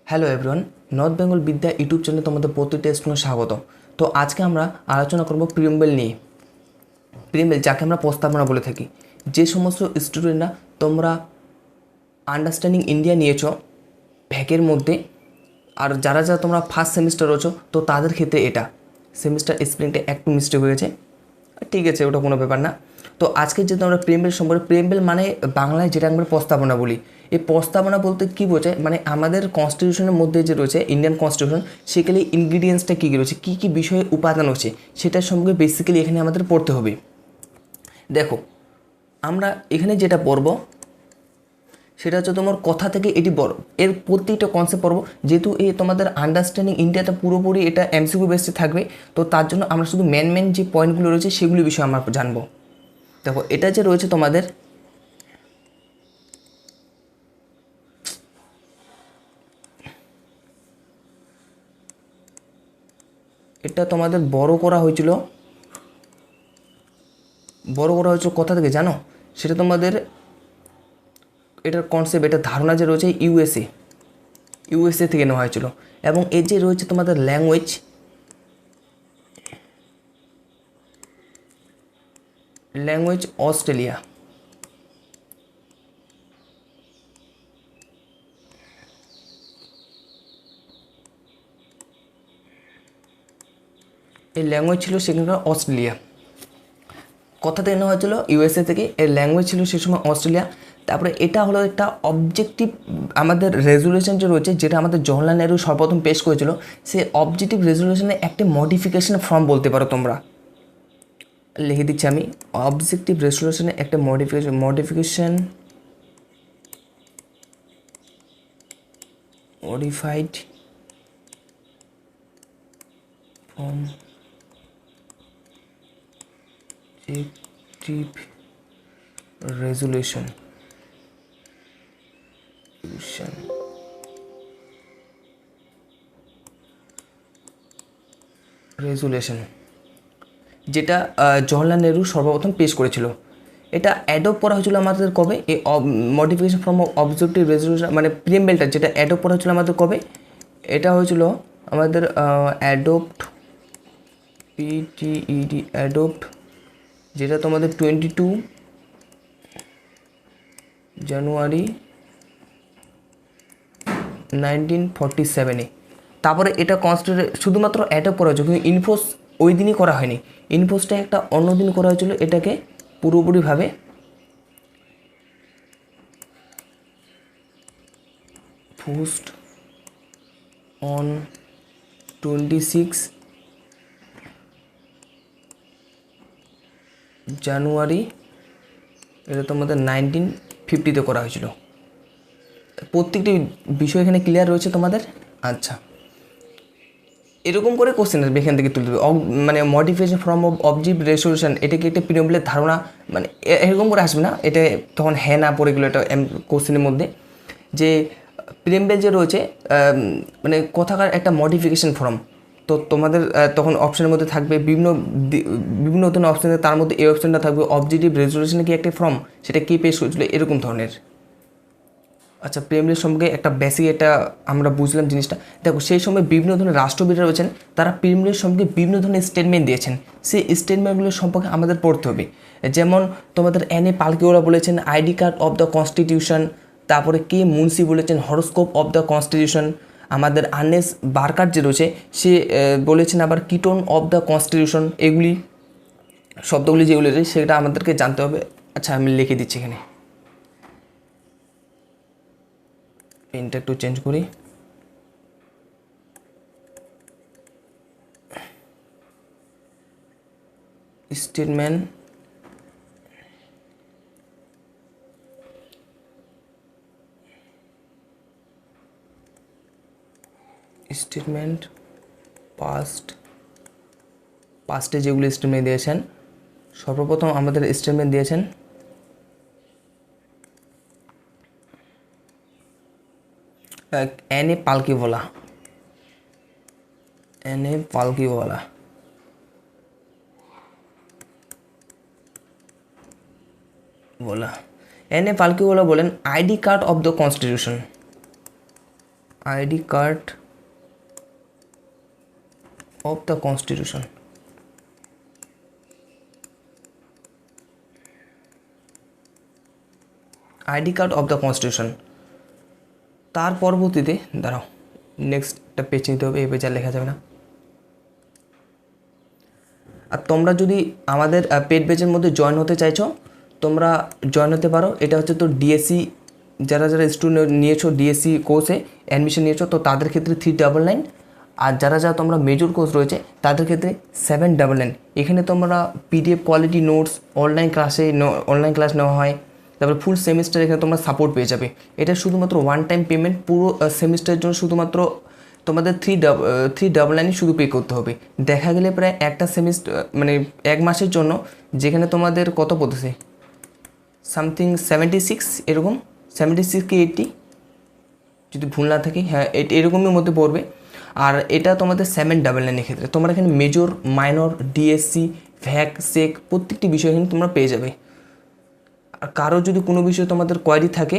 Hello everyone, north Bengal বিদ্যা YouTube চ্যানেলে তোমাদের প্রতিটা স্টুডেন্ট স্বাগত। তো আজকে আমরা আলোচনা করব প্রিএমবেল নিয়ে। প্রিএমবেল যাকে আমরা প্রস্তাবনা বলে থাকি। যে সমস্ত স্টুডেন্টরা তোমরা আন্ডারস্ট্যান্ডিং ইন্ডিয়া নিয়েছো ভ্যাকের মধ্যে, আর যারা যারা তোমরা ফার্স্ট সেমিস্টার রয়েছো, তো তাদের ক্ষেত্রে এটা সেমিস্টার স্প্রিংটা একটু মিস্টেক হয়েছে, ঠিক আছে, ওটা কোনো ব্যাপার না। তো আজকে যেহেতু আমরা প্রিএমবেল সম্পর্কে, প্রিএমবেল মানে বাংলায় যেটা আমরা প্রস্তাবনা বলি। এই প্রস্তাবনা বলতে কী বোঝায়, মানে আমাদের কনস্টিটিউশনের মধ্যে যে রয়েছে ইন্ডিয়ান কনস্টিটিউশন, সেখানে ইনগ্রিডিয়েন্টসটা কী কী রয়েছে, কী কী বিষয়ে উপাদান হচ্ছে, সেটার সঙ্গে বেসিক্যালি এখানে আমাদের পড়তে হবে। দেখো, আমরা এখানে যেটা পড়ব সেটা হচ্ছে তোমার কথা থেকে এটি বড়, এর প্রত্যেকটা কনসেপ্ট পড়বো। যেহেতু এই তোমাদের আন্ডারস্ট্যান্ডিং ইন্ডিয়াটা পুরোপুরি এটা এমসিকিউ বেসে থাকবে, তো তার জন্য আমরা শুধু মেন যে পয়েন্টগুলো রয়েছে সেগুলি বিষয়ে আমরা জানবো। দেখো, এটা যে রয়েছে তোমাদের, এটা তোমাদের বড় করা হয়েছিল কোথা থেকে জানো? সেটা তোমাদের এটার কনসেপ্ট, এটার ধারণা যে রয়েছে ইউএসএ থেকে নেওয়া হয়েছিল। এবং এর যে রয়েছে তোমাদের ল্যাঙ্গুয়েজ অস্ট্রেলিয়া। এই ল্যাঙ্গুয়েজ ছিল সেখানকার অস্ট্রেলিয়া। কথা থেকে নেওয়া হয়েছিল ইউএসএ থেকে, এর ল্যাঙ্গুয়েজ ছিল সে সময় অস্ট্রেলিয়া। তারপরে এটা হলো একটা অবজেক্টিভ, আমাদের রেজুলেশন যে রয়েছে, যেটা আমাদের জওহরলাল নেহরু সর্বপ্রথম পেশ করেছিল, সে অবজেক্টিভ রেজুলেশনে একটা মডিফিকেশন ফর্ম বলতে পারো তোমরা। লিখে দিচ্ছি আমি, অবজেক্টিভ রেজুলেশনে একটা মডিফাইড ফর্ম, অবজেক্টিভ রেজুলেশন যেটা জওহরলাল নেহরু সর্বপ্রথম পেশ করেছিল। এটা অ্যাডপ্ট করা হয়েছিল আমাদের কবে? এই মডিফিকেশন ফ্রম অবজেক্টিভ রেজলিউশন, মানে প্রিএমবেলটা যেটা অ্যাডপ্ট করা হয়েছিল আমাদের কবে? এটা হয়েছিল আমাদের অ্যাডপ্ট, পিটিইডি অ্যাডপ্ট, যেটা তোমাদের 22 জানুয়ারি 1947-এ। তারপরে এটা শুধুমাত্র অ্যাডপ্ট করা হয়েছিল, কিন্তু ইনফোর্স ওই দিনই করা হয়নি। ইনফোর্সটা একটা অন্য দিন করা হয়েছিল, এটাকে পুরোপুরিভাবে পোস্ট অন 26 জানুয়ারি, এটা তোমাদের 1950-তে করা হয়েছিল। প্রত্যেকটি বিষয় এখানে ক্লিয়ার রয়েছে তোমাদের। আচ্ছা, এরকম করে কোশ্চেন আসবে এখান থেকে তুলে দেবে, মানে modification form of objective resolution, এটাকে একটা প্রিএমবেলের ধারণা, মানে এরকম করে আসবে না, এটা তখন হ্যাঁ না পড়ে গেলো এটা কোশ্চেনের মধ্যে। যে প্রিএমবেল যে রয়েছে মানে কোথাকার একটা মডিফিকেশন ফর্ম, তো তোমাদের তখন অপশনের মধ্যে থাকবে বিভিন্ন ধরনের অপশন, তার মধ্যে এই অপশনটা থাকবে অবজেক্টিভ রেজলিউশনে কি একটা ফর্ম, সেটা কে পেশ করেছিল, এরকম ধরনের। আচ্ছা, প্রিএমবেল সম্পর্কে একটা বেসিক এটা আমরা বুঝলাম জিনিসটা। দেখো, সেই সময় বিভিন্ন ধরনের রাষ্ট্রবিদরা রয়েছেন, তারা প্রিএমবেল সম্পর্কে বিভিন্ন ধরনের স্টেটমেন্ট দিয়েছেন। সেই স্টেটমেন্টগুলো সম্পর্কে আমাদের পড়তে হবে। যেমন তোমাদের এন এ পালকিওয়ালা বলেছেন ID card of the constitution, তারপরে কে মুন্সি বলেছেন হরোস্কোপ অফ দ্য কনস্টিটিউশন, আমাদের আর্নেস্ট বার্কার যে রয়েছে সে বলেছেন আবার কিটোন অফ দ্য কনস্টিটিউশন। এগুলি শব্দগুলি যেগুলি রয়েছে সেটা আমাদেরকে জানতে হবে। আচ্ছা, আমি লিখে দিচ্ছি এখানে, পেনটা একটু চেঞ্জ করি। স্টেটমেন্ট পাস্টে যেগুলো স্টেটমেন্ট দিয়েছেন, সর্বপ্রথম আমাদের স্টেটমেন্ট দিয়েছেন N A Palkhivala, N A Palkhivala বলেন ID card of the constitution, ID card of the constitution. ID card of the constitution. তার পরবর্তীতে দাঁড়াও, নেক্সট একটা পেজ নিতে হবে, এই পেজ আর লেখা যাবে না। আর তোমরা যদি আমাদের পেড ব্যাচের মধ্যে জয়েন হতে চাইছো, তোমরা জয়েন হতে পারো। এটা হচ্ছে তো ডিএসসি, যারা যারা স্টুডেন্ট নিয়েছো ডিএসসি কোর্সে অ্যাডমিশন নিয়েছো, তো তাদের ক্ষেত্রে 399, আর যারা যারা তোমরা মেজর কোর্স রয়েছে তাদের ক্ষেত্রে 799। এখানে তোমরা PDF quality notes, online class নেওয়া হয়, তারপরে ফুল সেমিস্টার এখানে তোমরা সাপোর্ট পেয়ে যাবে। এটা শুধুমাত্র ওয়ান টাইম পেমেন্ট, পুরো সেমিস্টারের জন্য শুধুমাত্র তোমাদের 399 শুধু পে করতে হবে। দেখা গেলে প্রায় একটা সেমিস্টার মানে 1 মাসের জন্য, যেখানে তোমাদের কত পড়তেছে, সামথিং 76 এরকম, 76 কি 80 যদি ভুল না থাকে, হ্যাঁ এরকমই মধ্যে পড়বে। আর এটা তোমাদের 799 ক্ষেত্রে। তোমরা এখানে মেজর, মাইনর, ডিএসসি, ভ্যাক, সেক প্রত্যেকটি বিষয় এখানে তোমরা পেয়ে যাবে। আর কারো যদি কোনো বিষয়ে তোমাদের কোয়ারি থাকে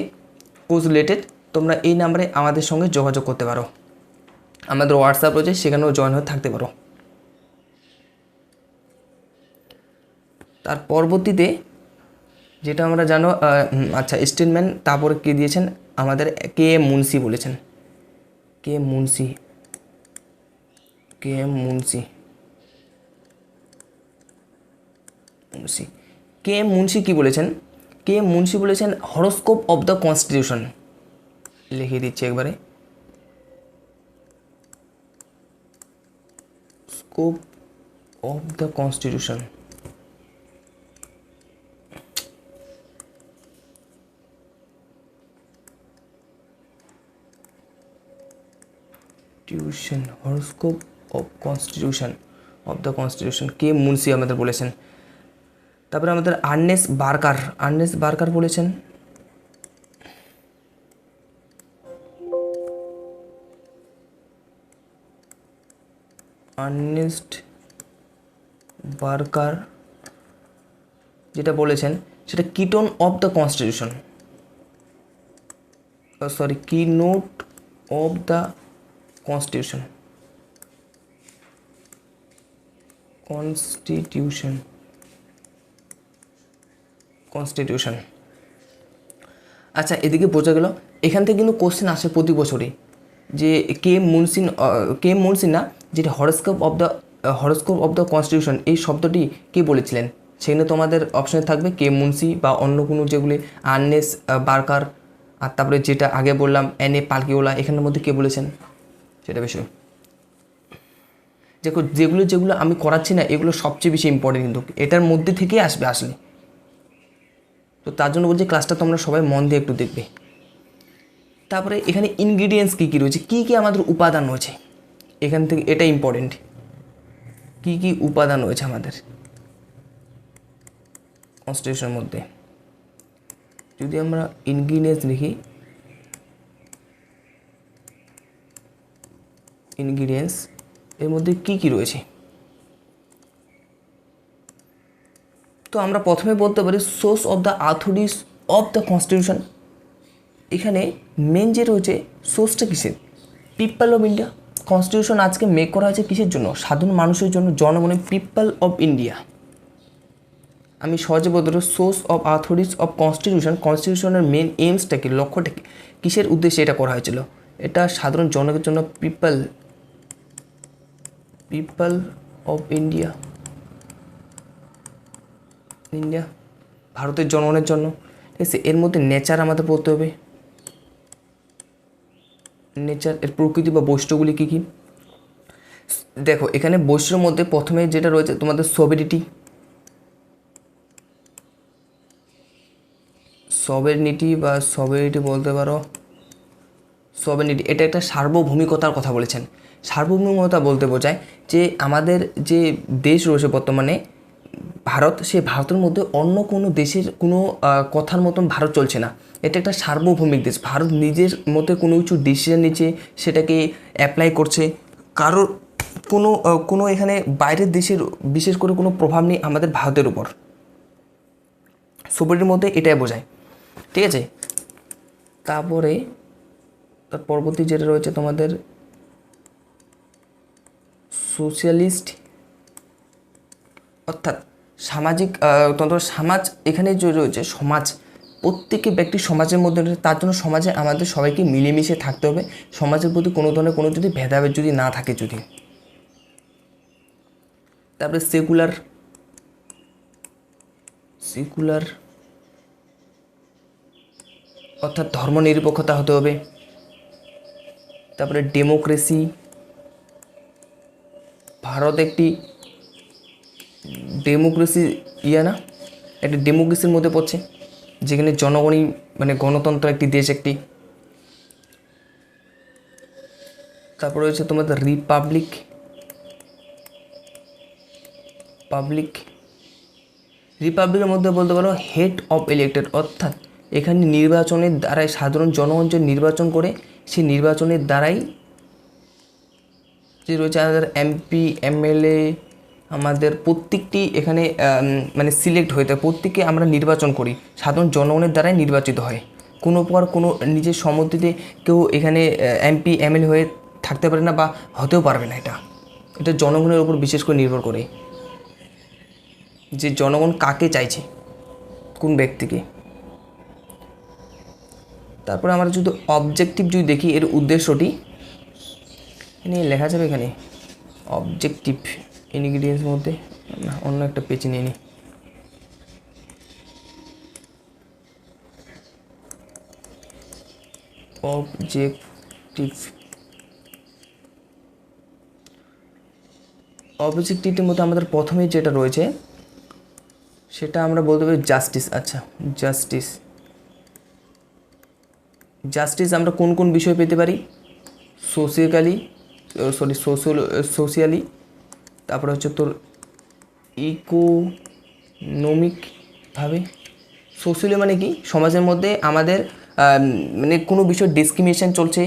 কোর্স রিলেটেড, তোমরা এই নাম্বারে আমাদের সঙ্গে যোগাযোগ করতে পারো। আমাদের হোয়াটসঅ্যাপ রয়েছে, সেখানেও জয়েন হয়ে থাকতে পারো। তার পরবর্তীতে যেটা আমরা জানো, আচ্ছা স্টেটমেন্ট, তারপরে কে দিয়েছেন আমাদের, কে এম মুন্সি বলেছেন। কে এম মুন্সি কি বলেছেন? কে এম মুন্সি বলেছেন হরোস্কোপ অফ দ্য কনস্টিটিউশন। লিখে দিচ্ছি একবারে, scope of the constitution. Horoscope of constitution of the constitution, K Munshi আমাদের বলেছেন। তারপরে আমাদের আর্নেস্ট বার্কার বলেছেন। আর্নেস্ট বার্কার যেটা বলেছেন সেটা কিটোন of the constitution, keynote of the constitution. আচ্ছা, এদিকে বোঝা গেল। এখান থেকে কিন্তু কোশ্চেন আসে প্রতি বছরই, যে কে এম মুন্সি না, যেটা হরোস্কোপ অফ দ্য কনস্টিটিউশন, এই শব্দটি কে বলেছিলেন? সেখানে তোমাদের অপশানে থাকবে কে এম মুন্সি বা অন্য কোনো যেগুলি আর্নেস্ট বার্কার, আর তারপরে যেটা আগে বললাম এন এ পালকিওলা, এখানের মধ্যে কে বলেছেন সেটা বিষয়। দেখো, যেগুলো আমি করাচ্ছি না, এগুলো সবচেয়ে বেশি ইম্পর্টেন্ট, কিন্তু এটার মধ্যে থেকেই আসবে আসলে। তো তার জন্য বলছি ক্লাসটা তোমরা সবাই মন দিয়ে একটু দেখবে। তারপরে এখানে ইনগ্রিডিয়েন্টস কী কী রয়েছে, কী কী আমাদের উপাদান রয়েছে, এখান থেকে এটা ইম্পর্টেন্ট। কী কী উপাদান রয়েছে আমাদের কনস্টিটিউশনের মধ্যে, যদি আমরা ইনগ্রিডিয়েন্টস লিখি, ইনগ্রিডিয়েন্টস এর মধ্যে কী কী রয়েছে, তো আমরা প্রথমে বলতে পারি source of the authorities of the constitution. এখানে মেন যে রয়েছে সোর্সটা কিসের, পিপল অফ ইন্ডিয়া। কনস্টিটিউশন আজকে মেক করা হয়েছে কিসের জন্য, সাধারণ মানুষের জন্য, জনগণের, পিপল অফ ইন্ডিয়া। আমি সহজে বলতে পারি সোর্স অফ অথরিটিস অফ কনস্টিটিউশনের মেন এইমসটা কি, লক্ষ্যটা কি, কিসের উদ্দেশ্যে এটা করা হয়েছিল? এটা সাধারণ জনগণের জন্য, পিপল অফ ইন্ডিয়া, ভারতের জনগণের জন্য। ঠিক আছে, এর মধ্যে নেচার আমাদের পড়তে হবে। নেচার, এর প্রকৃতি বা বৈশিষ্ট্যগুলি কী কী। দেখো, এখানে বৈশিষ্ট্যের মধ্যে প্রথমে যেটা রয়েছে তোমাদের সবেরিটি বা সবেরিটি বলতে পারো, সবেরিটি, এটা একটা সার্বভৌমিকতার কথা বলেছেন। সার্বভৌমিকতা বলতে বোঝায় যে আমাদের যে দেশ রয়েছে বর্তমানে ভারত, সেই ভারতের মধ্যে অন্য কোনো দেশের কোনো কথার মতন ভারত চলছে না। এটা একটা সার্বভৌমিক দেশ। ভারত নিজের মধ্যে কোনো কিছু ডিসিশন নিচ্ছে, সেটাকে অ্যাপ্লাই করছে। কারোর কোনো এখানে বাইরের দেশের বিশেষ করে কোনো প্রভাব নেই আমাদের ভারতের উপর। সবেরিটির মধ্যে এটাই বোঝায়। ঠিক আছে, তারপরে তার পরবর্তী যেটা রয়েছে তোমাদের সোশ্যালিস্ট, অর্থাৎ সামাজিক তন্ত্র। সমাজ এখানে যে রয়েছে সমাজ, প্রত্যেকটি ব্যক্তি সমাজের মধ্যে রয়েছে, তার জন্য সমাজে আমাদের সবাইকে মিলেমিশে থাকতে হবে, সমাজের প্রতি কোনো ধরনের কোনো যদি ভেদাভেদ যদি না থাকে যদি। তারপরে সেকুলার, অর্থাৎ ধর্মনিরপেক্ষতা হতে হবে। তারপরে ডেমোক্রেসি, ভারত একটি ডেমোক্রেসি না, একটা ডেমোক্রেসির মধ্যে পড়ছে, যেখানে জনগণই মানে গণতন্ত্র একটি দেশ একটি। তারপরে রয়েছে তোমাদের রিপাবলিকের মধ্যে বলতে পারো হেড অফ ইলেক্টেড, অর্থাৎ এখানে নির্বাচনের দ্বারাই সাধারণ জনগণ যে নির্বাচন করে, সেই নির্বাচনের দ্বারাই যে রয়েছে আমাদের এমপি এমএলএ আমাদের প্রত্যেকটি এখানে মানে সিলেক্ট হয়ে থাকে, প্রত্যেককে আমরা নির্বাচন করি, সাধারণ জনগণের দ্বারাই নির্বাচিত হয়। কোনো প্রকার কোনো নিজের সম্মতিতে কেউ এখানে এমপি এমএলএ হয়ে থাকতে পারে না বা হতেও পারবে না। এটা জনগণের উপর বিশেষ করে নির্ভর করে, যে জনগণ কাকে চাইছে, কোন ব্যক্তিকে। তারপরে আমরা যদি অবজেক্টিভ যদি দেখি, এর উদ্দেশ্যটি এখানে লেখা যাবে, এখানে অবজেক্টিভ ইনগ্রিডিয়েন্টস মধ্যে না, অন্য একটা পেজ নিয়ে নিই। অবজেক্টিভটির মধ্যে আমাদের প্রথমে যেটা রয়েছে সেটা আমরা বলতে পারি জাস্টিস। আচ্ছা, জাস্টিস আমরা কোন কোন বিষয় পেতে পারি? সোশিয়ালি, তারপরে হচ্ছে তোর ইকোনমিকভাবে। সোশিয়ালি মানে কি, সমাজের মধ্যে আমাদের মানে কোনো বিষয় ডিসক্রিমিনেশন চলছে,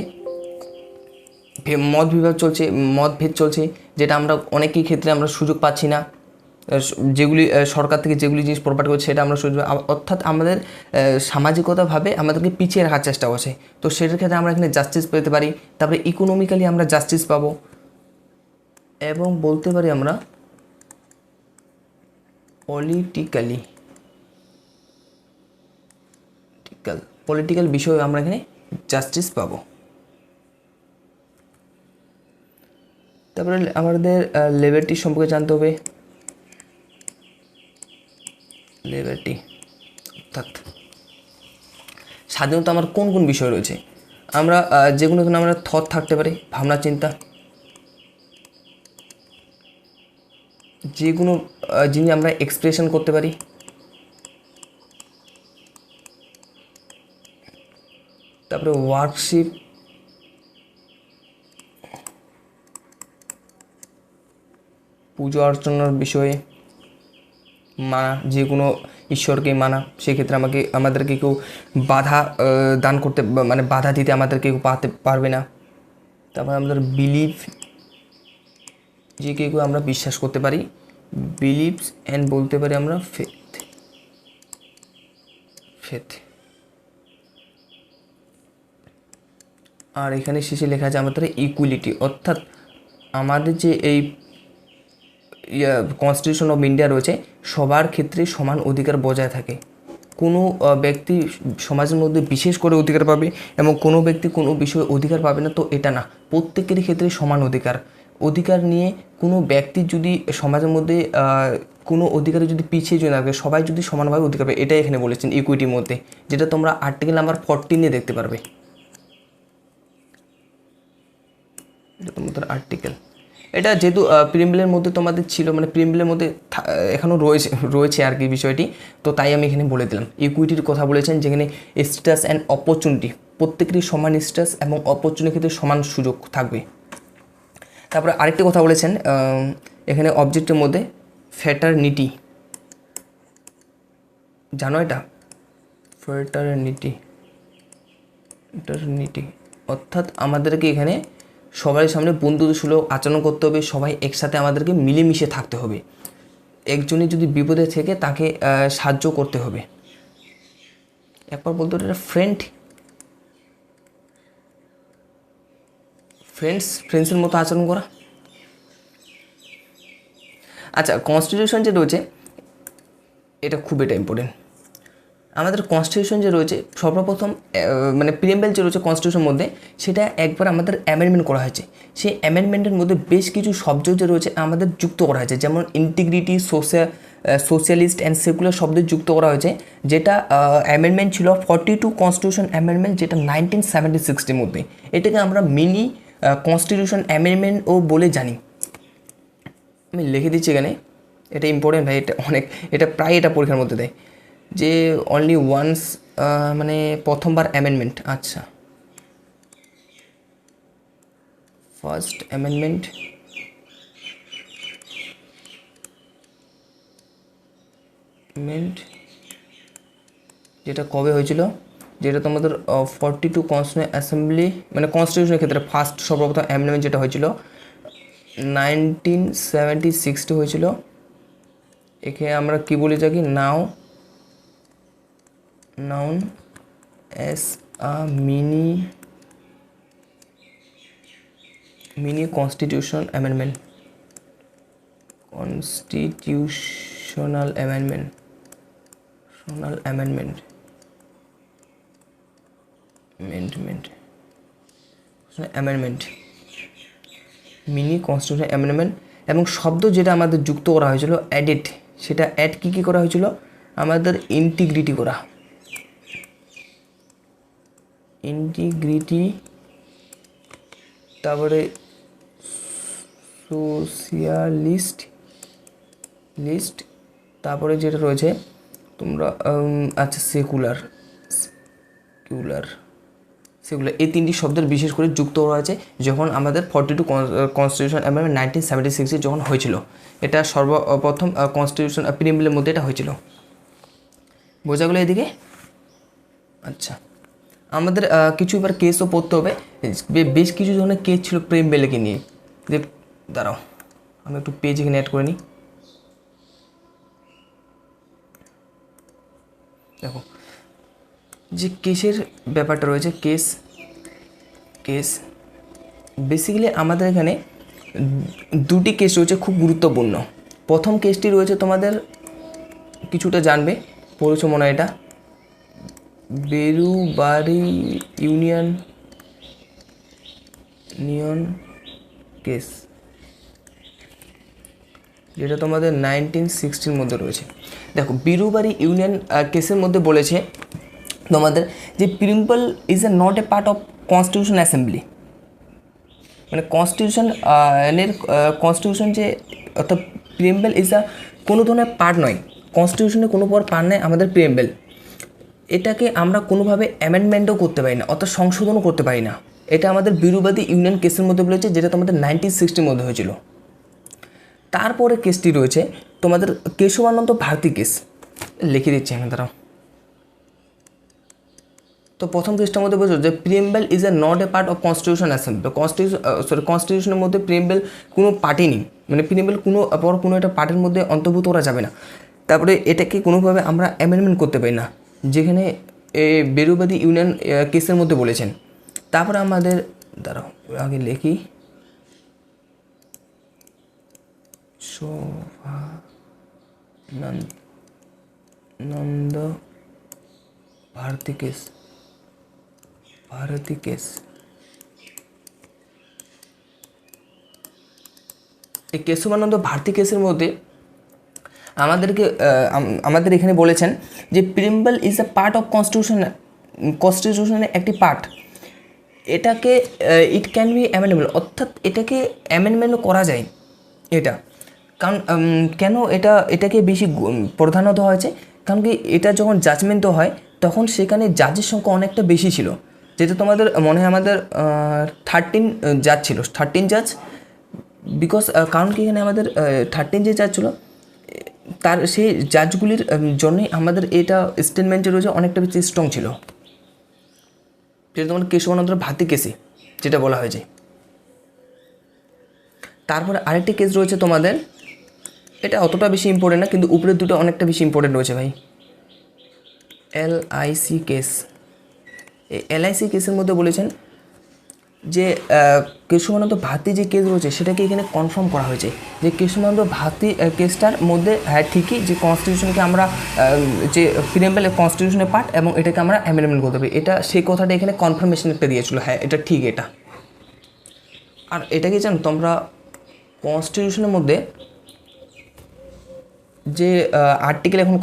মতভেদ চলছে, যেটা আমরা অনেকেই ক্ষেত্রে আমরা সুযোগ পাচ্ছি না, যেগুলি সরকার থেকে যেগুলি জিনিস প্রোভাইড করছে সেটা আমরা সুযোগ, অর্থাৎ আমাদের সামাজিকতাভাবে আমাদেরকে পিছিয়ে রাখার চেষ্টা করছে, তো সেটার ক্ষেত্রে আমরা এখানে জাস্টিস পেতে পারি। তারপরে ইকোনমিক্যালি আমরা জাস্টিস পাবো, এবং বলতে পারি আমরা পলিটিক্যাল বিষয়ে আমরা এখানে জাস্টিস পাবো। তারপরে আমাদের লিবার্টি সম্পর্কে জানতে হবে। লিবার্টি অর্থাৎ স্বাধীনতা আমার কোন কোন বিষয় রয়েছে, আমরা যেগুলো এখানে আমরা থট থাকতে পারে, ভাবনা চিন্তা, যেগুলো জিনিস আমরা এক্সপ্রেশন করতে পারি। তারপরে ওয়ার্কশিপ, পুজো অর্চনার বিষয়ে মানা, যে কোনো ঈশ্বরকে মানা, সেক্ষেত্রে আমাদেরকে কেউ বাধা দান করতে মানে বাধা দিতে আমাদেরকে কেউ পারবে না। তারপর আমাদের বিলিভ, যে কেউ আমরা বিশ্বাস করতে পারি, বিলিভস, অ্যান্ড বলতে পারি আমরা ফেথ। আর এখানে শেষে লেখা আছে আমাদের ইকুয়ালিটি, অর্থাৎ আমাদের যে এই কনস্টিটিউশন অফ ইন্ডিয়া রয়েছে, সবার ক্ষেত্রে সমান অধিকার বজায় থাকে। কোনো ব্যক্তি সমাজের মধ্যে বিশেষ করে অধিকার পাবে এবং কোনো ব্যক্তি কোনো বিষয়ে অধিকার পাবে না, তো এটা না, প্রত্যেকেরই ক্ষেত্রে সমান অধিকার নিয়ে কোনো ব্যক্তি যদি সমাজের মধ্যে কোনো অধিকারে যদি পিছিয়ে যদি থাকে, সবাই যদি সমানভাবে অধিকার পাবে, এটাই এখানে বলেছেন ইকুইটির মধ্যে, যেটা তোমরা আর্টিকেল নাম্বার 14 দেখতে পারবে। এটা তোমাদের আর্টিকেল, এটা যেহেতু প্রিম্বলের মধ্যে তোমাদের ছিল, মানে প্রিম্বলের মধ্যে এখনও রয়েছে আর কি বিষয়টি, তো তাই আমি এখানে বলে দিলাম। ইকুইটির কথা বলেছেন, যেখানে স্ট্যাটাস অ্যান্ড অপরচুনিটি, প্রত্যেকেরই সমান স্ট্যাটাস এবং অপরচুনিটির ক্ষেত্রে সমান সুযোগ থাকবে। তারপরে আরেকটি কথা বলেছেন এখানে অবজেক্টের মধ্যে, ফ্র্যাটারনিটি, জানো এটা? ফ্র্যাটারনিটি অর্থাৎ আমাদেরকে এখানে সবার সামনে বন্ধুত্বসুলভ আচরণ করতে হবে, সবাই একসাথে আমাদেরকে মিলেমিশে থাকতে হবে, একজনই যদি বিপদে থেকে তাকে সাহায্য করতে হবে। একবার বলতে এটা ফ্রেন্ডসের মতো আচরণ করা। আচ্ছা, কনস্টিটিউশন যে রয়েছে এটা ইম্পর্টেন্ট। আমাদের কনস্টিটিউশন যে রয়েছে সর্বপ্রথম মানে প্রিএমবেল যে রয়েছে কনস্টিটিউশনের মধ্যে, সেটা একবার আমাদের অ্যামেন্ডমেন্ট করা হয়েছে। সেই অ্যামেন্ডমেন্টের মধ্যে বেশ কিছু শব্দ যে রয়েছে আমাদের যুক্ত করা হয়েছে, যেমন ইন্টিগ্রিটি, সোশ্যালিস্ট অ্যান্ড সেকুলার শব্দ যুক্ত করা হয়েছে, যেটা অ্যামেন্ডমেন্ট ছিল 42 কনস্টিটিউশন অ্যামেন্ডমেন্ট, যেটা 1976 মধ্যে। এটাকে আমরা মিনি কনস্টিটিউশন অ্যামেন্ডমেন্টও বলে জানি। আমি লিখে দিচ্ছি এখানে, এটা ইম্পর্টেন্ট ভাই, এটা প্রায় পরীক্ষার মধ্যে দেয় যে অনলি ওয়ান্স, মানে প্রথমবার অ্যামেন্ডমেন্ট। আচ্ছা, ফার্স্ট অ্যামেন্ডমেন্ট যেটা কবে হয়েছিল, যেটা তোমাদের 42 কনস্টিটিউশন অ্যাসেম্বলি মানে কনস্টিটিউশনের ক্ষেত্রে ফার্স্ট সর্বপ্রথম অ্যামেন্ডমেন্ট যেটা হয়েছিল 1976 হয়েছিল। একে আমরা কি বলে থাকি, noun as a mini constitutional amendment, mini constitution amendment. এবং শব্দ যেটা আমাদের যুক্ত করা হয়েছিল অ্যাডেড, সেটা অ্যাড কী করা হয়েছিল, আমাদের ইন্টিগ্রিটি করা, তারপরে সোশিয়ালিস্ট, তারপরে যেটা রয়েছে তোমরা আচ্ছা সেকুলার, এই তিনটি শব্দের বিশেষ করে যুক্ত করা আছে যখন আমাদের 42 কনস্টিটিউশন অ্যামেন্ডমেন্ট 1976 যখন হয়েছিল। এটা সর্বপ্রথম কনস্টিটিউশন প্রিএমবেলের মধ্যে এটা হয়েছিল। বোঝা গেল এদিকে? আচ্ছা, আমাদের কিছু এবার কেসও পড়তে হবে। বেশ কিছু ধরনের কেস ছিল প্রিএমবেলকে নিয়ে। দাঁড়াও, আমি একটু পেজ এখানে অ্যাড করে নিই। দেখো যে কেসের ব্যাপারটা রয়েছে, কেস বেসিক্যালি আমাদের এখানে দুটি কেস রয়েছে খুব গুরুত্বপূর্ণ। প্রথম কেসটি রয়েছে তোমাদের কিছুটা জানবে, পড়েছো মনে হয়, এটা বেরুবারি ইউনিয়ন কেস, যেটা তোমাদের 1960 মধ্যে রয়েছে। দেখো, বিরুবারি ইউনিয়ন কেসের মধ্যে বলেছে তোমাদের যে preamble is a not a part of constitution assembly, মানে কনস্টিটিউশন যে অর্থাৎ প্রিএমবেল ইজ আ কোনো ধরনের পার্ট নয়, কনস্টিটিউশনের কোনো পার্ট নয় আমাদের প্রিএমবেল। এটাকে আমরা কোনোভাবে অ্যামেন্ডমেন্টও করতে পারি না, অর্থাৎ সংশোধনও করতে পারি না। এটা আমাদের বিরুবাদী ইউনিয়ন কেসের মধ্যে বলেছে, যেটা তোমাদের 1960 মধ্যে হয়েছিল। তারপরে কেসটি রয়েছে তোমাদের কেশবানন্দ ভারতী কেস, লিখে দিচ্ছি আমি, দাঁড়াও। তো প্রথম কেসটার মধ্যে বলছো যে preamble is a not a part of constitution assembly, কনস্টিটিউশনের মধ্যে প্রিএমবেল কোনো পার্টই নেই, মানে প্রিএমবেল কোনো একটা পার্টের মধ্যে অন্তর্ভুক্ত করা যাবে না। তারপরে এটাকে কোনোভাবে আমরা অ্যামেন্ডমেন্ট করতে পারি না, যেখানে বেরুবাদী ইউনিয়ন কেসের মধ্যে বলেছেন। তারপরে আমাদের, দাঁড়াও আগে লিখি, শোভানন্দ ভারতী কেস, এই কেশবানন্দ ভারতী কেসের মধ্যে আমাদের এখানে বলেছেন যে preamble is A part of কনস্টিটিউশনের একটি পার্ট। এটাকে ইট ক্যান বি অ্যামেন্ডেবল, অর্থাৎ এটাকে অ্যামেন্ডমেন্ট করা যায়। এটা কারণ কেন এটাকে বেশি প্রাধান্য দেওয়া হয়েছে, কারণ কি এটা যখন জাজমেন্ট হয় তখন সেখানে জাজের সংখ্যা অনেকটা বেশি ছিল, যেটা তোমাদের মনে হয় আমাদের 13 জাজ ছিল, 13 জাজ। বিকজ কারণ কি এখানে আমাদের 13 যে জাজ ছিল, তার সেই জাজগুলির জন্যই আমাদের এটা স্টেটমেন্টে রয়েছে অনেকটা বেশি স্ট্রং ছিল, যেটা তোমার কেশবানন্দ ভারতী কেসে যেটা বলা হয়েছে। তারপরে আরেকটি কেস রয়েছে তোমাদের, এটা অতটা বেশি ইম্পর্টেন্ট না, কিন্তু উপরের দুটো অনেকটা বেশি ইম্পর্টেন্ট রয়েছে ভাই। LIC কেস, এই LIC কেসের মধ্যে বলেছেন যে কেশবানন্দ ভারতী যে কেস রয়েছে সেটাকে এখানে কনফার্ম করা হয়েছে যে কেশবানন্দ ভারতী কেসটার মধ্যে হ্যাঁ ঠিকই যে কনস্টিটিউশনকে আমরা যে প্রিএম্বল কনস্টিটিউশনের পার্ট এবং এটাকে আমরা অ্যামেন্ডমেন্ট করতে পারি, এটা সেই কথাটা এখানে কনফার্মেশন একটা দিয়েছিল, হ্যাঁ এটা ঠিক এটা। আর এটা কি জানো তোমরা কনস্টিটিউশনের মধ্যে যে আর্টিকেল এখন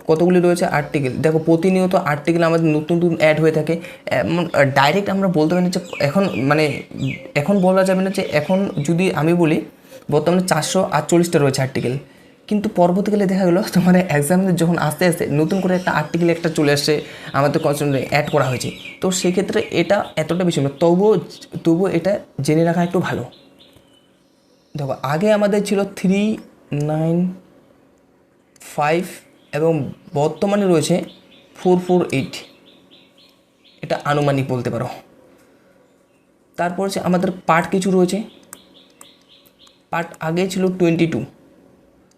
কতগুলি রয়েছে আর্টিকেল, দেখো প্রতিনিয়ত আর্টিকেল আমাদের নতুন নতুন অ্যাড হয়ে থাকে। ডাইরেক্ট আমরা বলতে পারি না যে এখন বলা যাবে না যে এখন যদি আমি বলি বর্তমানে 448টা রয়েছে আর্টিকেল, কিন্তু পরবর্তীকালে দেখা গেলো তোমার এক্সামে যখন আস্তে আস্তে নতুন করে একটা আর্টিকেল একটা চলে আসছে আমাদের কনস্টিটিউশনে অ্যাড করা হয়েছে, তো সেক্ষেত্রে এটা এতটা বেশি না, তবুও এটা জেনে রাখা একটু ভালো। দেখো আগে আমাদের ছিল 395 এবং বর্তমানে রয়েছে 448, এটা আনুমানিক বলতে পারো। তারপর হচ্ছে আমাদের পার্ট কিছু রয়েছে, পার্ট আগে ছিল 22,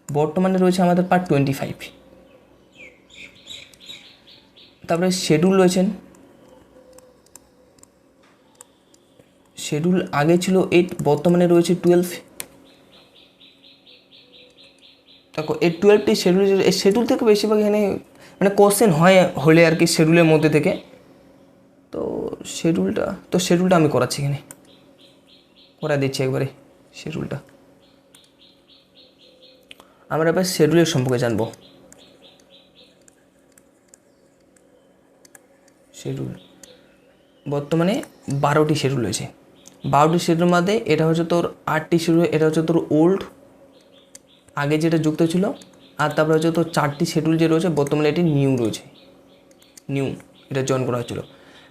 বর্তমানে রয়েছে আমাদের পার্ট 25। তারপরে শেডিউল রয়েছেন, শেডিউল আগে ছিল 8, বর্তমানে রয়েছে 12। দেখো এই 12টি শিডিউল থেকে বেশিরভাগ এখানে মানে কোশ্চেন হলে আর কি শিডিউলের মধ্যে থেকে, তো শিডিউলটা আমি করাচ্ছি এখানে, করা দিচ্ছি একবারে শিডিউলটা। আমরা এবার শিডিউলের সম্পর্কে জানবো। শিডিউল বর্তমানে 12টি শিডিউল রয়েছে, 12টি শিডিউলের মধ্যে এটা হচ্ছে তোর 8টি শিডিউল, এটা হচ্ছে তোর ওল্ড আগে যেটা যুক্ত ছিল, আর তারপরে হচ্ছে তোর 4টি শিডিউল যে রয়েছে বর্তমানে এটি নিউ রয়েছে, নিউ এটা জয়েন করা হয়েছিল।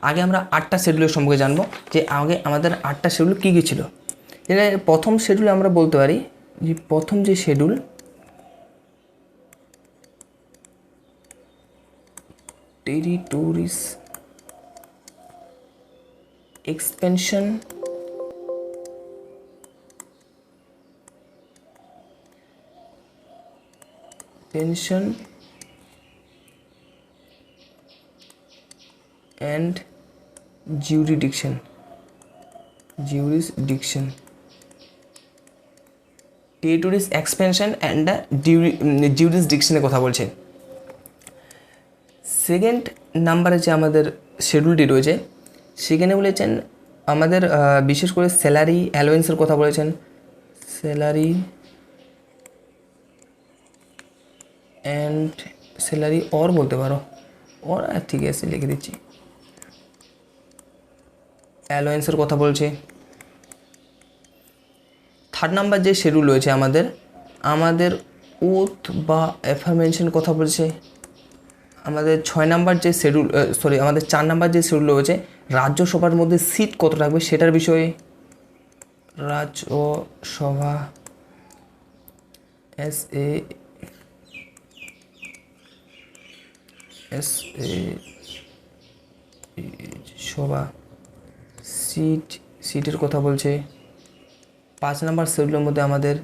আগে আমরা 8টা শিডিউলের সম্পর্কে জানবো যে আগে আমাদের 8টা শিডিউল কী কী ছিল। যেটা প্রথম শিডিউলে আমরা বলতে পারি যে প্রথম যে schedule territories expansion pension and jurisdiction territories expansion and জুরিসডিকশনের কথা বলছে। সেকেন্ড নাম্বারে যে আমাদের শিডিউলটি রয়েছে সেখানে বলেছেন আমাদের বিশেষ করে স্যালারি অ্যালোয়েন্সের কথা বলেছেন, স্যালারি অ্যান্ড স্যালারি অর বলতে পারো, অর ঠিক আছে লিখে দিচ্ছি, অ্যালোয়েন্সের কথা বলছে। থার্ড নাম্বার যে শিডিউল রয়েছে আমাদের ওথ বা অ্যাফার্মেশন কথা বলছে। আমাদের 6 নাম্বার যে শিডিউল আমাদের 4 নাম্বার যে শিডিউল রয়েছে রাজ্যসভার মধ্যে সিট কত থাকবে সেটার বিষয়ে, রাজ্যসভা সভা সিটের কথা বলছে। 5 নাম্বার শিডিউলের মধ্যে আমাদের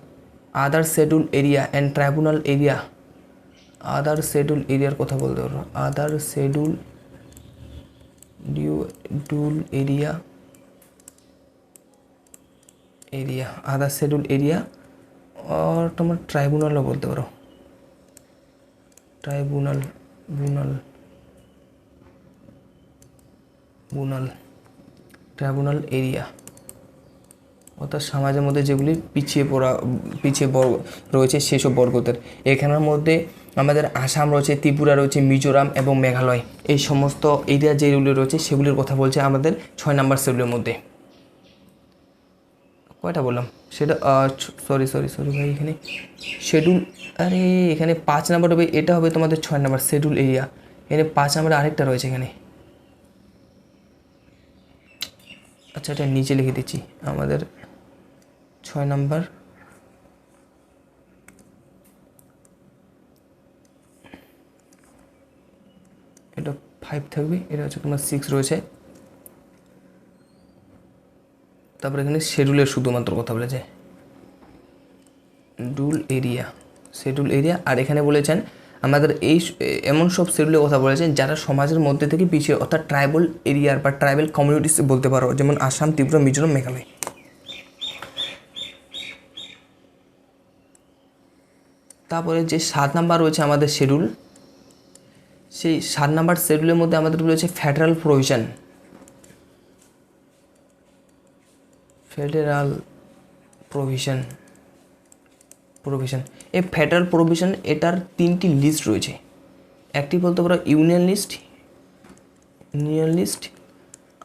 other schedule area and tribunal area, other schedule এরিয়ার কথা বলতে পারো, other schedule area other schedule area আর তোমার ট্রাইব্যুনালও বলতে পারো, ট্রাইব্যুনাল এরিয়া, অর্থাৎ সমাজের মধ্যে যেগুলি পিছিয়ে রয়েছে সেসব বর্গদের। এখানের মধ্যে আমাদের আসাম রয়েছে, ত্রিপুরা রয়েছে, মিজোরাম এবং মেঘালয়, এই সমস্ত এরিয়া যেগুলি রয়েছে সেগুলির কথা বলছে আমাদের 6 নাম্বার শিডিউলের মধ্যে। কয়টা বললাম সেটা সরি ভাই, এখানে শিডিউল এখানে 5 নাম্বার হবে, এটা হবে তোমাদের 6 নাম্বার শিডিউল এরিয়া। এখানে 5 নাম্বারে আরেকটা রয়েছে এখানে, আচ্ছা এটা নিচে লিখে দিচ্ছি আমাদের 6 নাম্বার এটা 5 থাকবে, এটা হচ্ছে তোমার 6 রয়েছে। তারপরে এখানে শিডিউলের শুধুমাত্র কথা বলেছে, শিডিউল এরিয়া আর এখানে বলেছেন আমাদের এমন সব শিডিউলের কথা বলেছেন যারা সমাজের মধ্যে থেকে পিছিয়ে, অর্থাৎ ট্রাইবাল এরিয়ার বা ট্রাইবাল কমিউনিটিস বলতে পারো, যেমন আসাম, ত্রিপুরা, মিজোরাম, মেঘালয়। তারপরে যে 7 নাম্বার রয়েছে আমাদের শিডিউল, সেই 7 নাম্বার শিডিউলের মধ্যে আমাদের রয়েছে ফেডারাল প্রভিশন। ফেডারাল প্রভিশন এই ফেডারাল প্রভিশন এটার 3টি লিস্ট রয়েছে। একটি বলতে পারো ইউনিয়ন লিস্ট,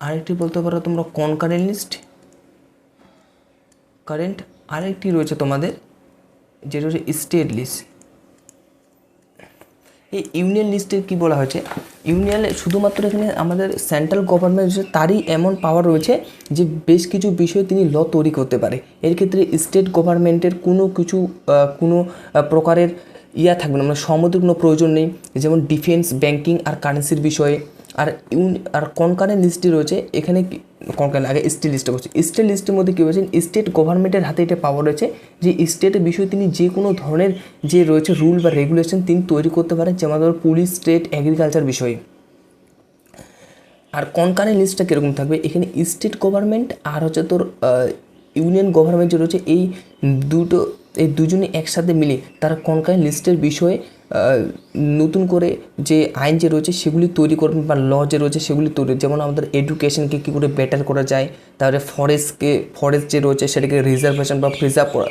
আরেকটি বলতে পারো তোমরা কনকারেন্ট লিস্ট, আরেকটি রয়েছে তোমাদের যেটা হচ্ছে স্টেট লিস্ট। এই ইউনিয়ন লিস্টে কী বলা হয়েছে, ইউনিয়নে শুধুমাত্র এখানে আমাদের সেন্ট্রাল গভর্নমেন্ট রয়েছে, তারই এমন পাওয়ার রয়েছে যে বেশ কিছু বিষয়ে তিনি ল তৈরি করতে পারে। এর ক্ষেত্রে স্টেট গভর্নমেন্টের কোনো প্রকারের থাকবে না, মানে সম্মতির কোনো প্রয়োজন নেই, যেমন ডিফেন্স, ব্যাংকিং আর কারেন্সির বিষয়ে। আর কনকারেন্ট লিস্টে রয়েছে এখানে কনকারেন্ট, আগে স্টেট লিস্টে বলছি। স্টেট লিস্টের মধ্যে কী বলছেন, স্টেট গভর্নমেন্টের হাতে এটা পাওয়ার রয়েছে যে স্টেটের বিষয়ে তিনি যে কোনো ধরনের যে রয়েছে রুল বা রেগুলেশন তিনি তৈরি করতে পারেন, যেমন ধরো পুলিশ, স্টেট, এগ্রিকালচার বিষয়ে। আর কনকারেন্ট লিস্টটা কীরকম থাকবে, এখানে স্টেট গভর্নমেন্ট আর হচ্ছে তোর ইউনিয়ন গভর্নমেন্ট যে রয়েছে এই দুজনে একসাথে মিলে তারা কনকারেন্ট লিস্টের বিষয়ে নতুন করে যে আইন যে রয়েছে সেগুলি তৈরি করবেন বা ল যে রয়েছে সেগুলি তৈরি, যেমন আমাদের এডুকেশনকে কী করে বেটার করা যায়, তারপরে ফরেস্ট যে রয়েছে সেটাকে রিজার্ভেশন বা প্রিজার্ভ করা,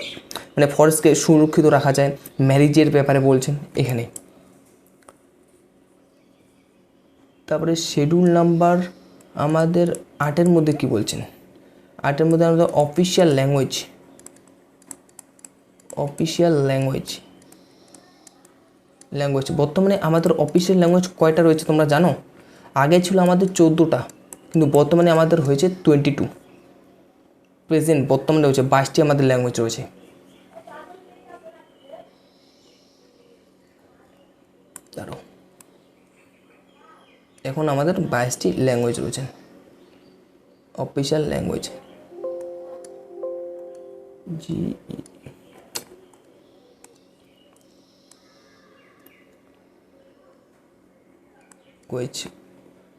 মানে ফরেস্টকে সুরক্ষিত রাখা যায়, ম্যারেজের ব্যাপারে বলছেন এখানে। তারপরে শিডিউল নাম্বার আমাদের 8-এর মধ্যে কি বলছেন, 8-এর মধ্যে আমাদের অফিসিয়াল ল্যাঙ্গুয়েজ। বর্তমানে আমাদের অফিসিয়াল ল্যাঙ্গুয়েজ কয়টা রয়েছে তোমরা জানো? আগে ছিল আমাদের 14টা, কিন্তু বর্তমানে আমাদের হয়েছে 22। প্রেজেন্ট বর্তমানে রয়েছে 22টি আমাদের ল্যাঙ্গুয়েজ রয়েছে। দাঁড়াও, এখন আমাদের 22টি ল্যাঙ্গুয়েজ রয়েছে অফিসিয়াল ল্যাঙ্গুয়েজ।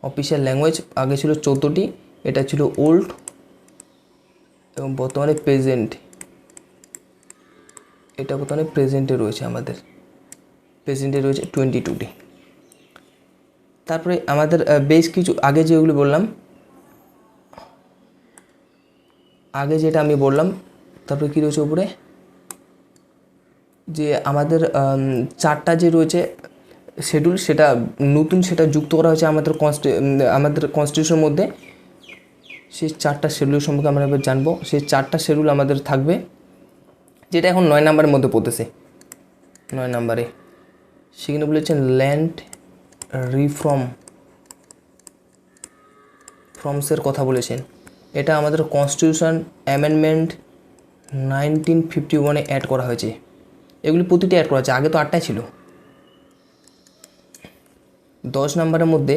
অফিসিয়াল ল্যাঙ্গুয়েজ আগে ছিল 14টি, এটা ছিল ওল্ড, এবং বর্তমানে প্রেজেন্টে রয়েছে আমাদের 22টি। তারপরে আমাদের বেশ কিছু আগে যেগুলো বললাম, যেটা আমি বললাম, তারপরে কী রয়েছে উপরে যে আমাদের 4টা যে রয়েছে শিডিউল, সেটা নতুন সেটা যুক্ত করা হয়েছে আমাদের কনস্টিটিউশনের মধ্যে। সেই 4টা শিডিউল সম্পর্কে আমরা এবার জানবো। সেই 4টা শিডিউল আমাদের থাকবে, যেটা এখন 9 নম্বরের মধ্যে পড়তেছে। 9 নম্বরে সেখানে বলেছেন ল্যান্ড রিফর্মসের কথা বলেছেন। এটা আমাদের কনস্টিটিউশন অ্যামেন্ডমেন্ট 1951-এ অ্যাড করা হয়েছে। এগুলি প্রতিটি অ্যাড করা হয়েছে, আগে তো 8টাই ছিল। 10 নম্বরের মধ্যে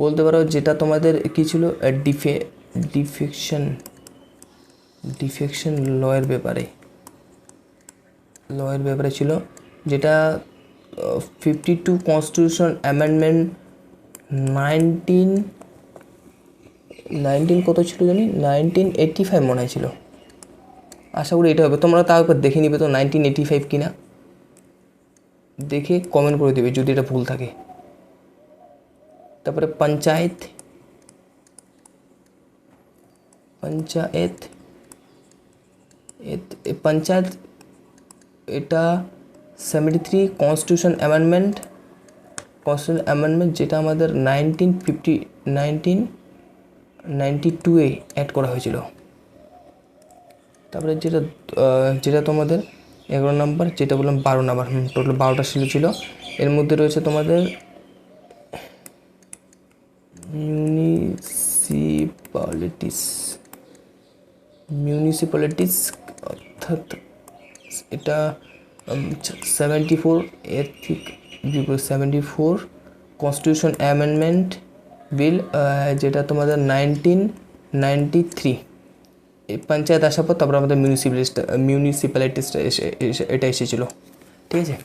বলতে পারো যেটা তোমাদের কী ছিল, ডিফেকশন লয়ের ব্যাপারে ছিল, যেটা 52 কনস্টিটিউশন অ্যামেন্ডমেন্ট 19 কত ছিল জানি, 1985 মনে হয় ছিল। আশা করি এটা হবে, তোমরা তাও একবার দেখে নিবে তো 1985 কিনা, দেখে কমেন্ট করে দেবে যদি এটা ভুল থাকে। তারপরে পঞ্চায়েত এটা 73 কনস্টিটিউশন অ্যামেন্ডমেন্ট, যেটা আমাদের 1992-এ অ্যাড করা হয়েছিল। তারপরে যেটা তোমাদের 11 নম্বর, যেটা বললাম 12 নম্বর, টোটাল 12টা শিডিউল ছিল। এর মধ্যে রয়েছে তোমাদের মিউনিসিপ্যালিটিস, অর্থাৎ এটা 74 কনস্টিটিউশন অ্যামেন্ডমেন্ট বিল, যেটা তোমাদের 1993। এই পঞ্চায়েত আসার পর তারপর আমাদের মিউনিসিপ্যালিটিসটা এটা এসেছিলো। ঠিক আছে।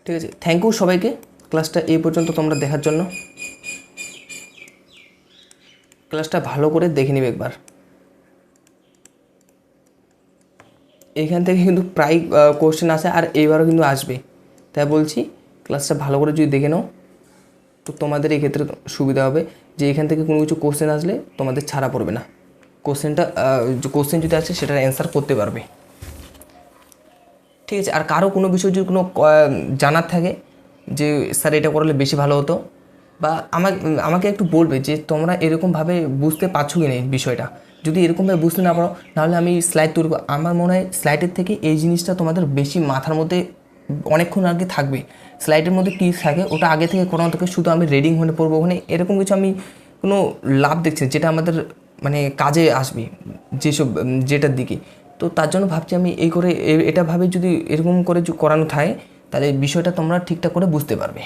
ঠিক আছে, থ্যাংক ইউ সবাইকে ক্লাসটা এই পর্যন্ত তোমরা দেখার জন্য। ক্লাসটা ভালো করে দেখে নিবে একবার। এখান থেকে কিন্তু প্রায় কোশ্চেন আসে, আর এইবারও কিন্তু আসবে, তাই বলছি ক্লাসটা ভালো করে যদি দেখে নাও তো তোমাদের এই ক্ষেত্রে সুবিধা হবে যে এখান থেকে কোনো কিছু কোশ্চেন আসলে তোমাদের ছাড়া পড়বে না। কোশ্চেন যদি আসে সেটার অ্যান্সার করতে পারবে। ঠিক আছে, আর কারো কোনো বিষয় যদি কোনো জানার থাকে যে স্যার এটা করলে বেশি ভালো হতো, বা আমাকে একটু বলবে যে তোমরা এরকমভাবে বুঝতে পারছো কি না এই বিষয়টা। যদি এরকমভাবে বুঝতে না পারো তাহলে আমি স্লাইড তৈরি করব। আমার মনে হয় স্লাইডের থেকে এই জিনিসটা তোমাদের বেশি মাথার মধ্যে অনেকক্ষণ আগে থাকবে। স্লাইডের মধ্যে কী থাকে ওটা আগে থেকে করানো থাকে, শুধু আমি রিডিং হয়ে পড়বো, ওখানে এরকম কিছু আমি কোনো লাভ দেখছি না যেটা আমাদের মানে কাজে আসবে যেটার দিকে। তো তার জন্য ভাবছি আমি এই করে এটা ভাবে যদি এরকম করে করানো থাকে তাহলে বিষয়টা তোমরা ঠিকঠাক করে বুঝতে পারবে।